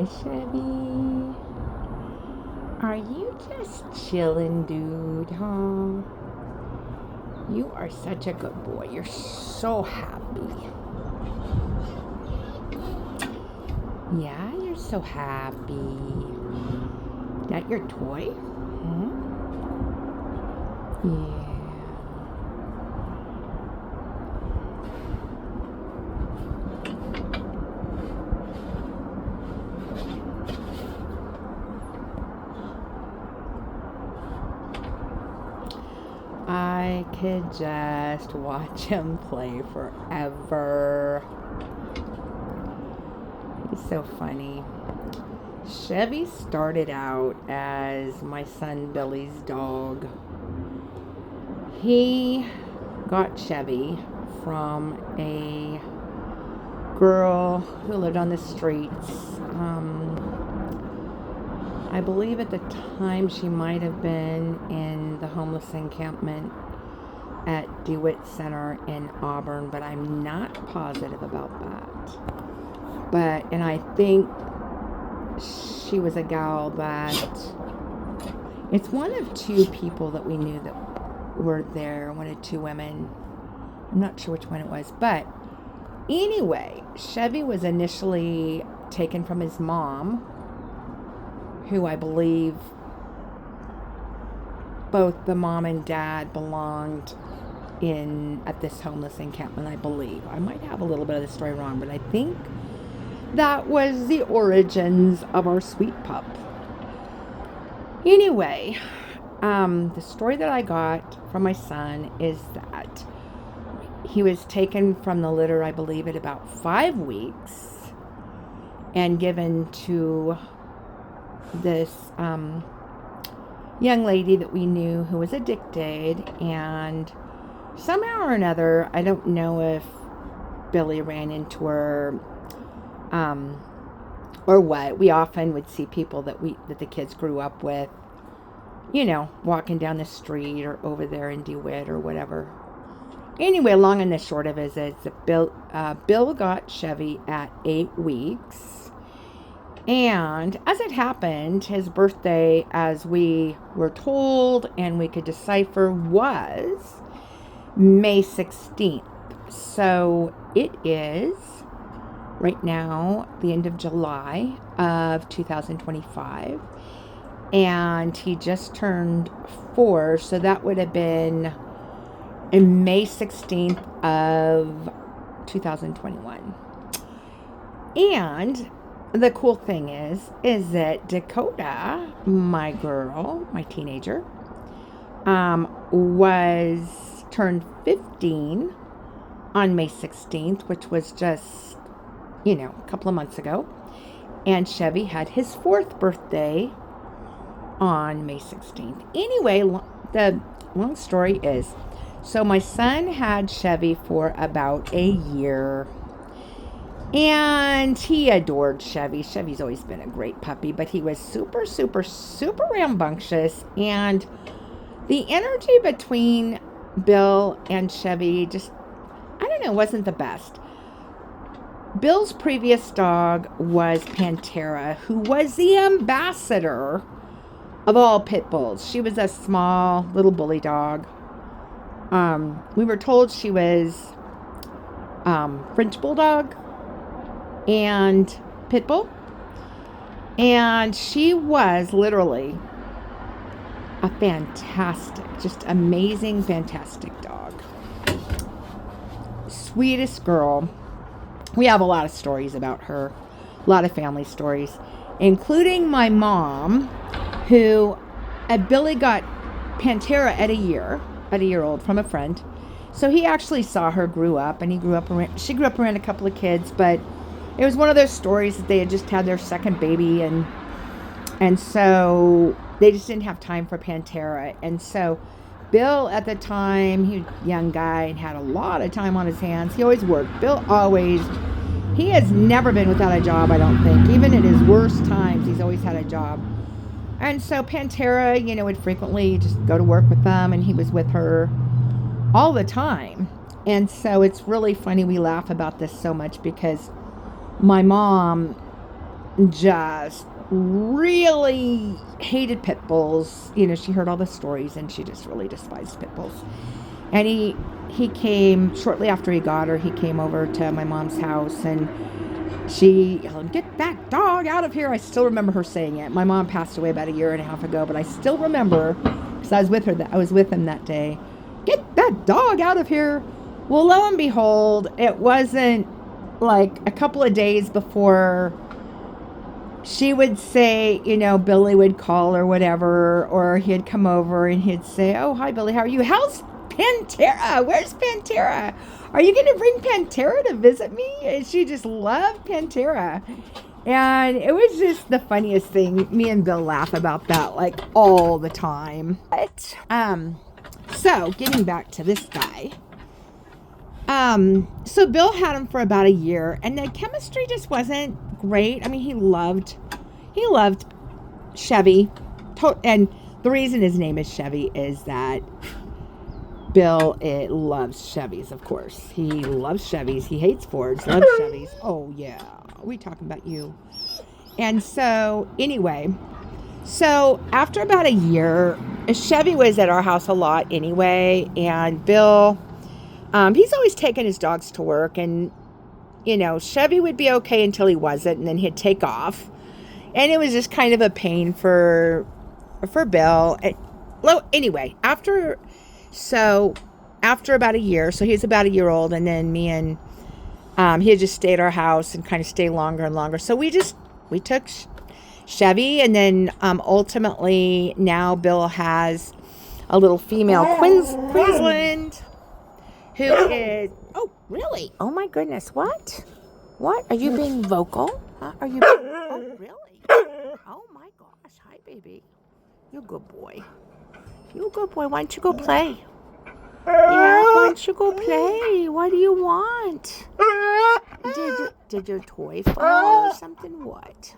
Hi, Chevy. Are you just chilling, dude, huh? You are such a good boy. You're so happy. Yeah, you're so happy. That your toy? Hmm? Yeah. I could just watch him play forever. He's so funny. Chevy started out as my son Billy's dog. He got Chevy from a girl who lived on the streets. I believe at the time she might have been in the homeless encampment at DeWitt Center in Auburn, but I'm not positive about that. And I think she was a gal that, it's one of two people that we knew that were there, one of two women. I'm not sure which one it was, but anyway, Chevy was initially taken from his mom, who I believe both the mom and dad belonged in at this homeless encampment, I believe. I might have a little bit of the story wrong, but I think that was the origins of our sweet pup. Anyway, the story that I got from my son is that he was taken from the litter, I believe, at about 5 weeks and given to this young lady that we knew who was addicted, and somehow or another, I don't know if Billy ran into her or what. We often would see people that the kids grew up with, walking down the street or over there in DeWitt or whatever. Anyway, long and the short of it is that Bill got Chevy at 8 weeks. And as it happened, his birthday, as we were told and we could decipher, was May 16th. So it is right now the end of July of 2025. And he just turned 4. So that would have been in May 16th of 2021. And the cool thing is that Dakota, my girl, my teenager, was turned 15 on May 16th, which was just, a couple of months ago. And Chevy had his 4th birthday on May 16th. Anyway, the long story is, so my son had Chevy for about a year. And he adored Chevy. Chevy's always been a great puppy, but he was super, super, super rambunctious. And the energy between Bill and Chevy just, I don't know, wasn't the best. Bill's previous dog was Pantera, who was the ambassador of all pit bulls. She was a small little bully dog. We were told she was French Bulldog and pit bull, and she was literally a fantastic, just amazing, fantastic dog. Sweetest girl. We have a lot of stories about her, a lot of family stories, including my mom, who Billy got Pantera at a year old from a friend. So he actually saw her grew up, and she grew up around a couple of kids, but it was one of those stories that they had just had their second baby, and so they just didn't have time for Pantera. And so Bill, at the time, he was a young guy and had a lot of time on his hands. He always worked. He has never been without a job, I don't think. Even in his worst times, he's always had a job. And so Pantera, would frequently just go to work with them, and he was with her all the time. And so it's really funny. We laugh about this so much because my mom just really hated pit bulls. You know, she heard all the stories and she just really despised pit bulls. And he came shortly after he got her. He came over to my mom's house and she yelled, "Get that dog out of here." I still remember her saying it. My mom passed away about a year and a half ago, but I still remember because I was with her. I was with him that day. "Get that dog out of here." Well, lo and behold, it wasn't like a couple of days before she would say, you know, Billy would call or whatever, or he'd come over and he'd say, "Oh, hi, Billy, how are you? How's Pantera? Where's Pantera? Are you going to bring Pantera to visit me?" And she just loved Pantera. And it was just the funniest thing. Me and Bill laugh about that like all the time. But, so getting back to this guy. So Bill had him for about a year and the chemistry just wasn't great. I mean, he loved Chevy. And the reason his name is Chevy is that Bill loves Chevys, of course. He loves Chevys. He hates Fords, loves Chevys. Oh, yeah. We talking about you. And so, anyway, so after about a year, Chevy was at our house a lot anyway. And Bill, he's always taken his dogs to work. And, you know, Chevy would be okay until he wasn't. And then he'd take off. And it was just kind of a pain for Bill. Well, anyway, after about a year, so he's about a year old, and then me and he had just stayed at our house and kind of stayed longer and longer. So we took Chevy, and then ultimately now Bill has a little female Queensland who is, oh, really? Oh my goodness, what? What? Are you being vocal? Are you, oh, really? Oh my gosh, hi baby. You're a good boy. You're a good boy. Why don't you go play? Yeah, why don't you go play? What do you want? Did your toy fall or something? What?